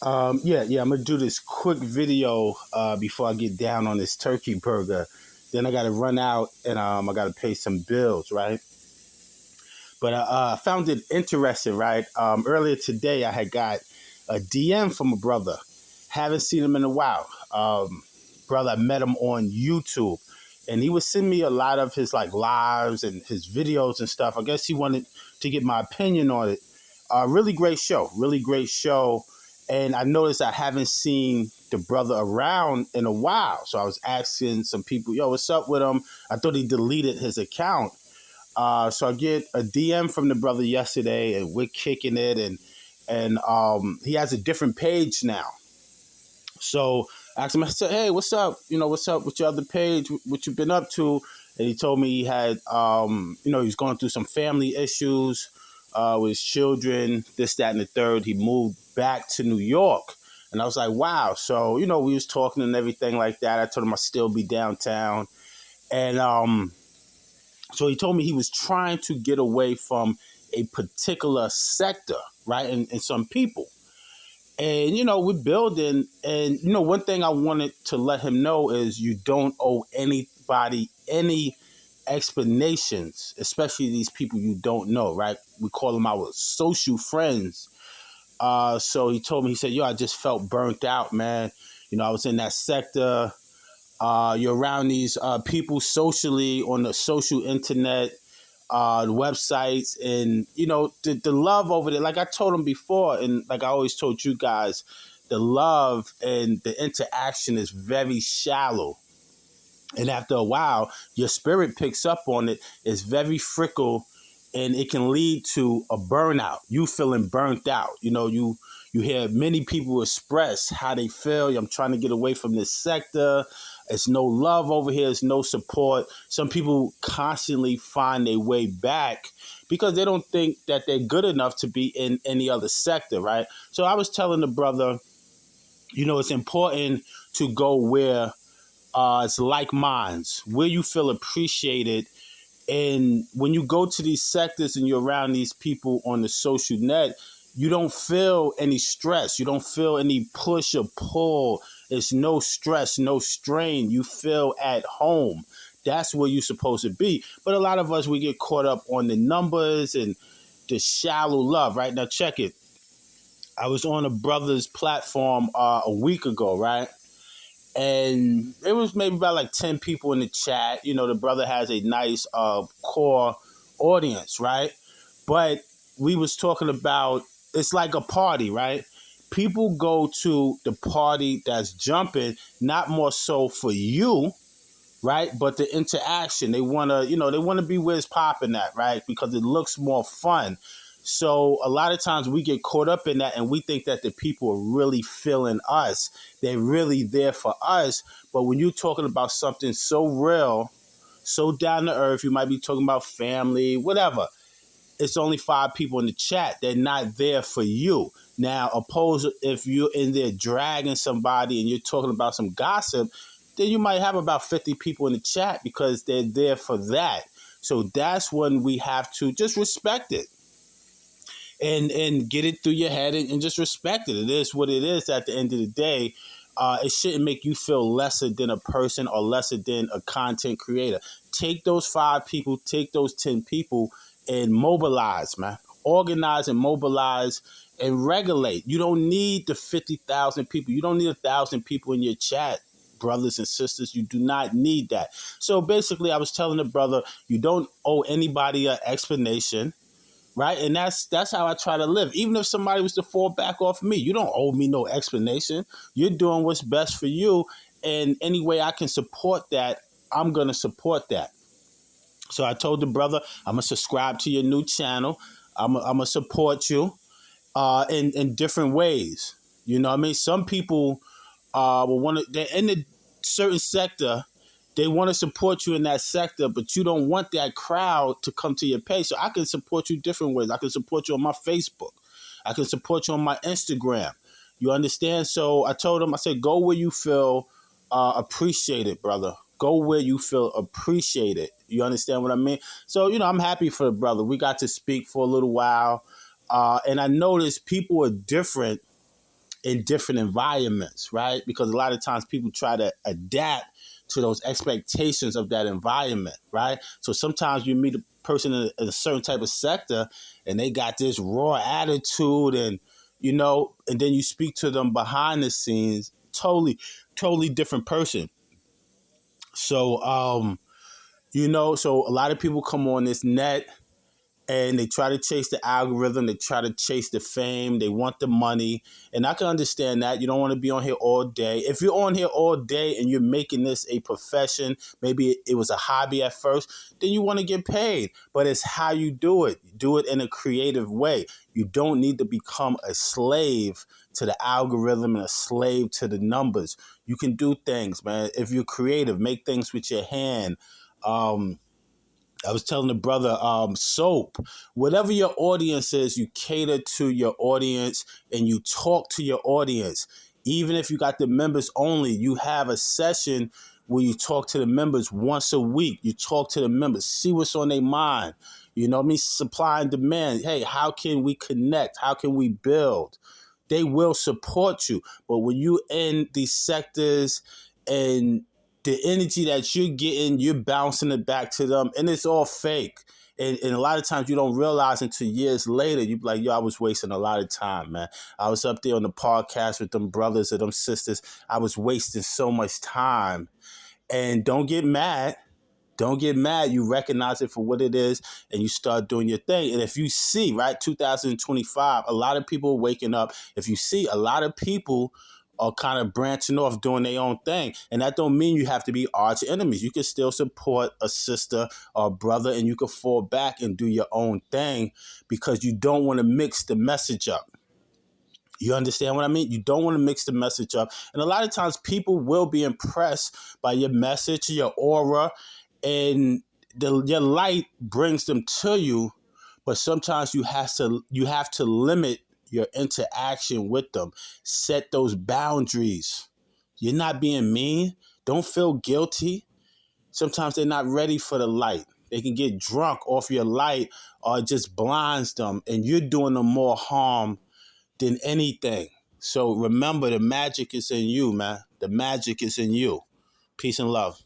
I'm gonna do this quick video before I get down on this turkey burger. Then I gotta run out and I gotta pay some bills, right? But I found it interesting, right? Earlier today, I had got a DM from a brother. Haven't seen him in a while. Brother, I met him on YouTube, and he was sending me a lot of his like lives and his videos and stuff. I guess he wanted to get my opinion on it. Really great show. And I noticed I haven't seen the brother around in a while. So I was asking some people, yo, what's up with him? I thought he deleted his account. So I get a DM from the brother yesterday, and we're kicking it, and he has a different page now. So I asked him, I said, hey, what's up? What's up with your other page? What you been up to? And he told me he had, he was going through some family issues with his children, this, that, and the third. He moved back to New York. And I was like, wow. So, we was talking and everything like that. I told him I'd still be downtown. And so he told me he was trying to get away from a particular sector, right? And some people. And, we're building. And, one thing I wanted to let him know is you don't owe anybody any explanations, especially these people you don't know, right? We call them our social friends. So he told me, he said, yo, I just felt burnt out, man. I was in that sector. You're around these people socially on the social internet, the websites, and, the love over there. Like I told him before, and like I always told you guys, the love and the interaction is very shallow. And after a while, your spirit picks up on it. It's very fickle, and it can lead to a burnout. You feeling burnt out. You hear many people express how they feel. I'm trying to get away from this sector. It's no love over here. It's no support. Some people constantly find their way back because they don't think that they're good enough to be in any other sector, right? So I was telling the brother, it's important to go where it's like minds, where you feel appreciated. And when you go to these sectors and you're around these people on the social net, you don't feel any stress. You don't feel any push or pull. It's no stress, no strain. You feel at home. That's where you're supposed to be. But a lot of us, we get caught up on the numbers and the shallow love, right? Now, check it. I was on a brother's platform a week ago, right? And it was maybe about like 10 people in the chat. The brother has a nice core audience, right? But we was talking about, it's like a party, right? People go to the party that's jumping, not more so for you, right? But the interaction. They want to be where it's popping at, right? Because it looks more fun. So a lot of times we get caught up in that and we think that the people are really feeling us. They're really there for us. But when you're talking about something so real, so down to earth, you might be talking about family, whatever. It's only 5 people in the chat. They're not there for you. Now, opposed if you're in there dragging somebody and you're talking about some gossip, then you might have about 50 people in the chat because they're there for that. So that's when we have to just respect it. And get it through your head and just respect it. It is what it is at the end of the day. It shouldn't make you feel lesser than a person or lesser than a content creator. Take those 5 people, take those 10 people and mobilize, man. Organize and mobilize and regulate. You don't need the 50,000 people. You don't need 1,000 people in your chat, brothers and sisters. You do not need that. So basically, I was telling the brother, you don't owe anybody an explanation. Right. And that's how I try to live. Even if somebody was to fall back off me, you don't owe me no explanation. You're doing what's best for you. And any way I can support that, I'm going to support that. So I told the brother, I'm going to subscribe to your new channel. I'm going to support you in different ways. You know what I mean? Some people will want to, they're in a certain sector. They want to support you in that sector, but you don't want that crowd to come to your page. So I can support you different ways. I can support you on my Facebook. I can support you on my Instagram. You understand? So I told him, I said, go where you feel appreciated, brother. Go where you feel appreciated. You understand what I mean? So, I'm happy for the brother. We got to speak for a little while. And I noticed people are different in different environments, right? Because a lot of times people try to adapt to those expectations of that environment, right? So sometimes you meet a person in a certain type of sector and they got this raw attitude and, and then you speak to them behind the scenes, totally different person. So, so a lot of people come on this net and they try to chase the algorithm, they try to chase the fame, they want the money. And I can understand that. You don't want to be on here all day. If you're on here all day and you're making this a profession, maybe it was a hobby at first, then you want to get paid. But it's how you do it. Do it in a creative way. You don't need to become a slave to the algorithm and a slave to the numbers. You can do things, man. If you're creative, make things with your hand. I was telling the brother, soap, whatever your audience is, you cater to your audience and you talk to your audience. Even if you got the members only, you have a session where you talk to the members once a week. You talk to the members, see what's on their mind. You know what I mean? Supply and demand. Hey, how can we connect? How can we build? They will support you. But when you in these sectors and the energy that you're getting, you're bouncing it back to them, and it's all fake. And a lot of times you don't realize until years later, you be like, yo, I was wasting a lot of time, man. I was up there on the podcast with them brothers or them sisters. I was wasting so much time. And don't get mad. Don't get mad. You recognize it for what it is and you start doing your thing. And if you see, right, 2025, a lot of people are waking up. If you see, a lot of people are kind of branching off doing their own thing. And that don't mean you have to be arch enemies. You can still support a sister or a brother and you can fall back and do your own thing because you don't want to mix the message up. You understand what I mean? You don't want to mix the message up. And a lot of times people will be impressed by your message, your aura, and your light brings them to you. But sometimes you have to limit your interaction with them. Set those boundaries. You're not being mean. Don't feel guilty. Sometimes they're not ready for the light. They can get drunk off your light or it just blinds them. And you're doing them more harm than anything. So remember, the magic is in you, man. The magic is in you. Peace and love.